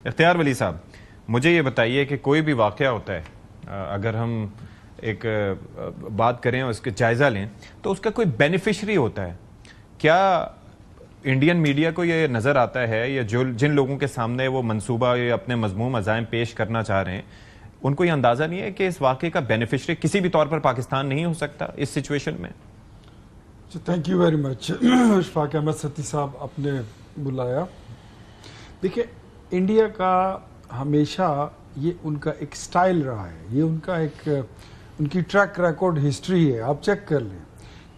اختیار ولی صاحب، مجھے یہ بتائیے کہ کوئی بھی واقعہ ہوتا ہے، اگر ہم ایک بات کریں اور اس کا جائزہ لیں تو اس کا کوئی بینیفیشری ہوتا ہے. کیا انڈین میڈیا کو یہ نظر آتا ہے یا جن لوگوں کے سامنے وہ منصوبہ یا اپنے مضموم عزائم پیش کرنا چاہ رہے ہیں ان کو یہ اندازہ نہیں ہے کہ اس واقعے کا بینیفیشری کسی بھی طور پر پاکستان نہیں ہو سکتا اس سچویشن میں؟ Thank you very much Ashfaq Ahmed ستی صاحب آپ نے بلایا. دیکھیں، انڈیا کا ہمیشہ یہ ان کا ایک سٹائل رہا ہے، یہ ان کا ایک ان کی ٹریک ریکارڈ ہسٹری ہے. آپ چیک کر لیں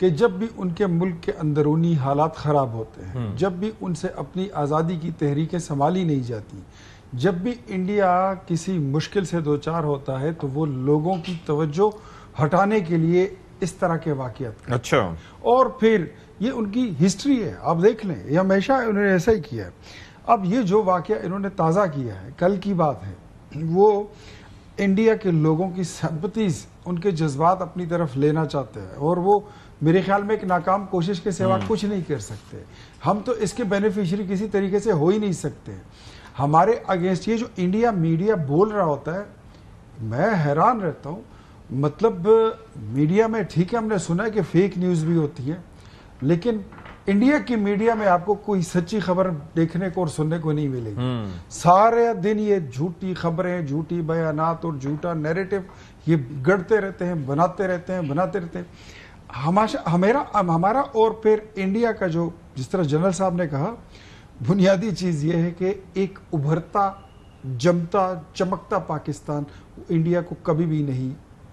کہ جب بھی ان کے ملک کے اندرونی حالات خراب ہوتے ہیں، جب بھی ان سے اپنی آزادی کی تحریکیں سنبھالی نہیں جاتی، جب بھی انڈیا کسی مشکل سے دوچار ہوتا ہے تو وہ لوگوں کی توجہ ہٹانے کے لیے اس طرح کے واقعات کرتے ہیں. اچھا. اور پھر یہ ان کی ہسٹری ہے، آپ دیکھ لیں، یہ ہمیشہ انہوں نے ایسا ہی کیا ہے. اب یہ جو واقعہ انہوں نے تازہ کیا ہے، کل کی بات ہے، وہ انڈیا کے لوگوں کی سمپتیز، ان کے جذبات اپنی طرف لینا چاہتے ہیں، اور وہ میرے خیال میں ایک ناکام کوشش کے سوا کچھ نہیں کر سکتے. ہم تو اس کے بینیفیشری کسی طریقے سے ہو ہی نہیں سکتے. ہمارے اگینسٹ یہ جو انڈیا میڈیا بول رہا ہوتا ہے، میں حیران رہتا ہوں. مطلب میڈیا میں ٹھیک ہے، ہم نے سنا ہے کہ فیک نیوز بھی ہوتی ہے، لیکن انڈیا کی میڈیا میں آپ کو کوئی سچی خبر دیکھنے کو اور سننے کو نہیں ملے گی. سارے دن یہ جھوٹی خبریں، جھوٹی بیانات اور جھوٹا نیریٹو یہ گڑتے رہتے ہیں، بناتے رہتے ہیں. ہمارا اور پھر انڈیا کا جو، جس طرح جنرل صاحب نے کہا، بنیادی چیز یہ ہے کہ ایک ابھرتا، جمتا، چمکتا پاکستان انڈیا کو کبھی بھی نہیں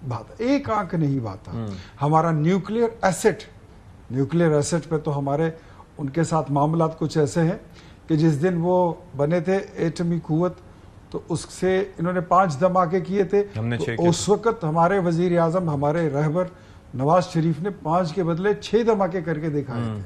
بھاتا، ایک آنکھ نہیں بھاتا. ہمارا نیوکلیئر ایسٹ پہ تو ہمارے ان کے ساتھ معاملات کچھ ایسے ہیں کہ جس دن وہ بنے تھے ایٹمی قوت تو اس سے انہوں نے 5 دھماکے کیے تھے. اس وقت ہمارے وزیر اعظم، ہمارے رہبر نواز شریف نے 5 کے بدلے 6 دھماکے کر کے دکھائے تھے.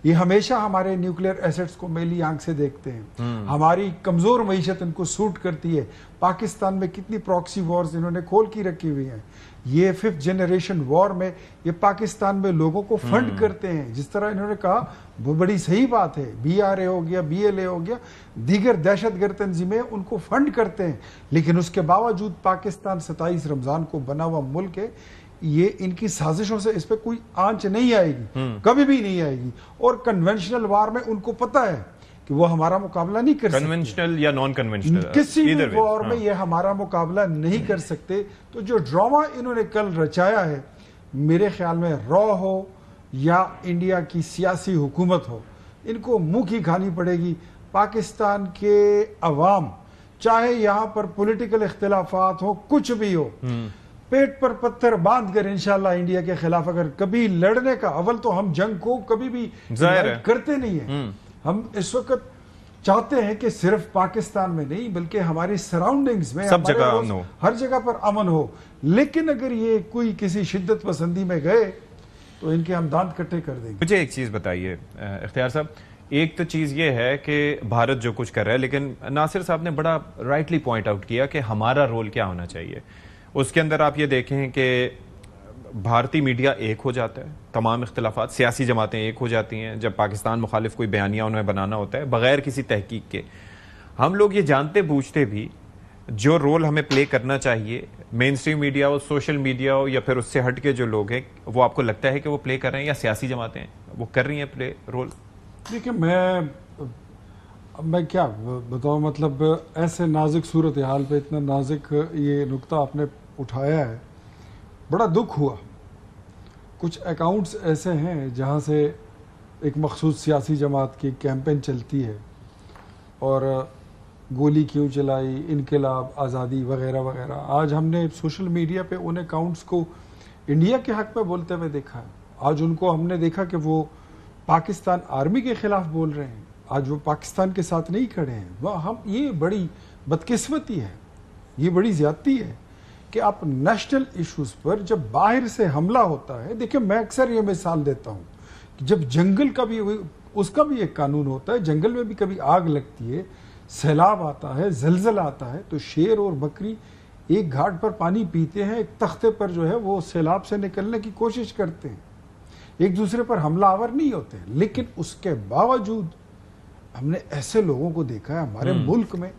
یہ ہمیشہ ہمارے نیوکلیئر ایسٹس کو میلی آنکھ سے دیکھتے ہیں. ہماری کمزور معیشت ان کو سوٹ کرتی ہے. پاکستان میں کتنی پراکسی وارز انہوں نے کھول کی رکھی ہوئی ہیں. یہ 5th جنریشن وار میں یہ پاکستان میں لوگوں کو فنڈ کرتے ہیں. جس طرح انہوں نے کہا، وہ بڑی صحیح بات ہے، BRA ہو گیا، BLA ہو گیا، دیگر دہشت گرد تنظیمیں ان کو فنڈ کرتے ہیں. لیکن اس کے باوجود پاکستان 27 رمضان کو بنا ہوا ملک ہے. یہ ان کی سازشوں سے اس پہ کوئی آنچ نہیں آئے گی، کبھی بھی نہیں آئے گی. اور کنونشنل وار میں ان کو پتہ ہے کہ وہ ہمارا مقابلہ نہیں کر سکتے، کنونشنل یا نان کنونشنل، کسی بھی وار میں یہ ہمارا مقابلہ نہیں کر سکتے. تو جو ڈرامہ انہوں نے کل رچایا ہے، میرے خیال میں را ہو یا انڈیا کی سیاسی حکومت ہو، ان کو منہ کی کھانی پڑے گی. پاکستان کے عوام، چاہے یہاں پر پولیٹیکل اختلافات ہو، کچھ بھی ہو، پیٹ پر پتھر باندھ کر انشاءاللہ انڈیا کے خلاف اگر کبھی لڑنے کا، اول تو ہم جنگ کو کبھی بھی کرتے نہیں ہیں. ہم اس وقت چاہتے ہیں کہ صرف پاکستان میں نہیں بلکہ ہماری سراؤنڈنگز میں سب جگہ امن ہو، ہر جگہ پر امن ہو. لیکن اگر یہ کوئی کسی شدت پسندی میں گئے تو ان کے ہم دانت کٹے کر دیں گے. مجھے ایک چیز بتائیے اختیار صاحب، ایک تو چیز یہ ہے کہ بھارت جو کچھ کر رہا ہے، لیکن ناصر صاحب نے بڑا رائٹلی پوائنٹ آؤٹ کیا کہ ہمارا رول کیا ہونا چاہیے. اس کے اندر آپ یہ دیکھیں کہ بھارتی میڈیا ایک ہو جاتا ہے، تمام اختلافات، سیاسی جماعتیں ایک ہو جاتی ہیں جب پاکستان مخالف کوئی بیانیہ انہیں بنانا ہوتا ہے بغیر کسی تحقیق کے. ہم لوگ یہ جانتے بوجھتے بھی جو رول ہمیں پلے کرنا چاہیے، مین اسٹریم میڈیا ہو، سوشل میڈیا ہو، یا پھر اس سے ہٹ کے جو لوگ ہیں، وہ آپ کو لگتا ہے کہ وہ پلے کر رہے ہیں، یا سیاسی جماعتیں وہ کر رہی ہیں پلے رول؟ دیکھیں، میں کیا بتاؤں، مطلب ایسے نازک صورتحال پہ اتنا نازک یہ نقطہ آپ نے اٹھایا ہے، بڑا دکھ ہوا. کچھ اکاؤنٹس ایسے ہیں جہاں سے ایک مخصوص سیاسی جماعت کی کیمپین چلتی ہے اور گولی کیوں چلائی، انقلاب، آزادی وغیرہ وغیرہ. آج ہم نے سوشل میڈیا پہ ان اکاؤنٹس کو انڈیا کے حق میں بولتے ہوئے دیکھا ہے. آج ان کو ہم نے دیکھا کہ وہ پاکستان آرمی کے خلاف بول رہے ہیں. آج وہ پاکستان کے ساتھ نہیں کھڑے ہیں. یہ بڑی بدقسمتی ہے، یہ بڑی زیادتی ہے کہ آپ نیشنل ایشوز پر جب باہر سے حملہ ہوتا ہے. دیکھیں، میں اکثر یہ مثال دیتا ہوں کہ جب جنگل کا بھی، اس کا بھی ایک قانون ہوتا ہے، جنگل میں بھی کبھی آگ لگتی ہے، سیلاب آتا ہے، زلزلہ آتا ہے، تو شیر اور بکری ایک گھاٹ پر پانی پیتے ہیں، ایک تختے پر جو ہے وہ سیلاب سے نکلنے کی کوشش کرتے ہیں، ایک دوسرے پر حملہ آور نہیں ہوتے. لیکن اس کے باوجود ہم نے ایسے لوگوں کو دیکھا ہے ہمارے ملک میں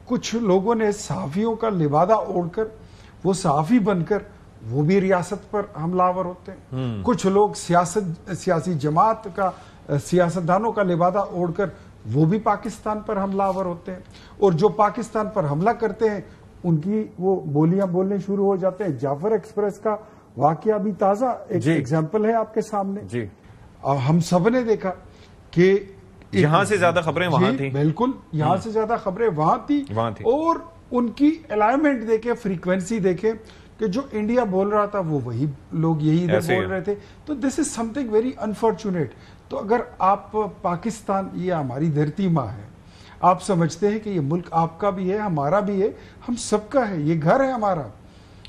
کچھ لوگوں نے صحافیوں کا لبادہ اوڑھ کر وہ صحافی بن کر وہ بھی ریاست پر حملہ آور ہوتے ہیں. کچھ لوگ سیاسی جماعت کا سیاستدانوں کا لبادہ اوڑھ کر وہ بھی پاکستان پر حملہ آور ہوتے ہیں, اور جو پاکستان پر حملہ کرتے ہیں ان کی وہ بولیاں بولنے شروع ہو جاتے ہیں. جعفر ایکسپریس کا واقعہ بھی تازہ ایک ایگزامپل ہے آپ کے سامنے. جی ہم سب نے دیکھا کہ یہاں سے زیادہ خبریں وہاں تھیں. بالکل, یہاں سے زیادہ خبریں وہاں تھی, اور ان کی الائنمنٹ دیکھیں, فریکوینسی دیکھیں کہ جو انڈیا بول رہا تھا وہ وہی لوگ یہی ادھر بول رہے تھے. تو دس از سم تھنگ ویری انفارچونیٹ. تو اگر آپ پاکستان یہ ہماری دھرتی ماں ہے, آپ سمجھتے ہیں کہ یہ ملک آپ کا بھی ہے, ہمارا بھی ہے, ہم سب کا ہے, یہ گھر ہے ہمارا,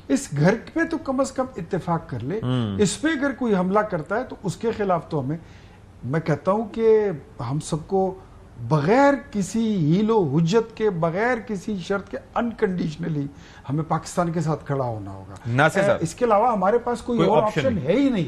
اس گھر پہ تو کم از کم اتفاق کر لے. اس پہ اگر کوئی حملہ کرتا ہے تو اس کے خلاف تو میں کہتا ہوں کہ ہم سب کو بغیر کسی ہیل و حجت کے, بغیر کسی شرط کے, انکنڈیشنلی ہمیں پاکستان کے ساتھ کھڑا ہونا ہوگا. ناصر صاحب, اس کے علاوہ ہمارے پاس کوئی اور آپشن ہے ہی نہیں.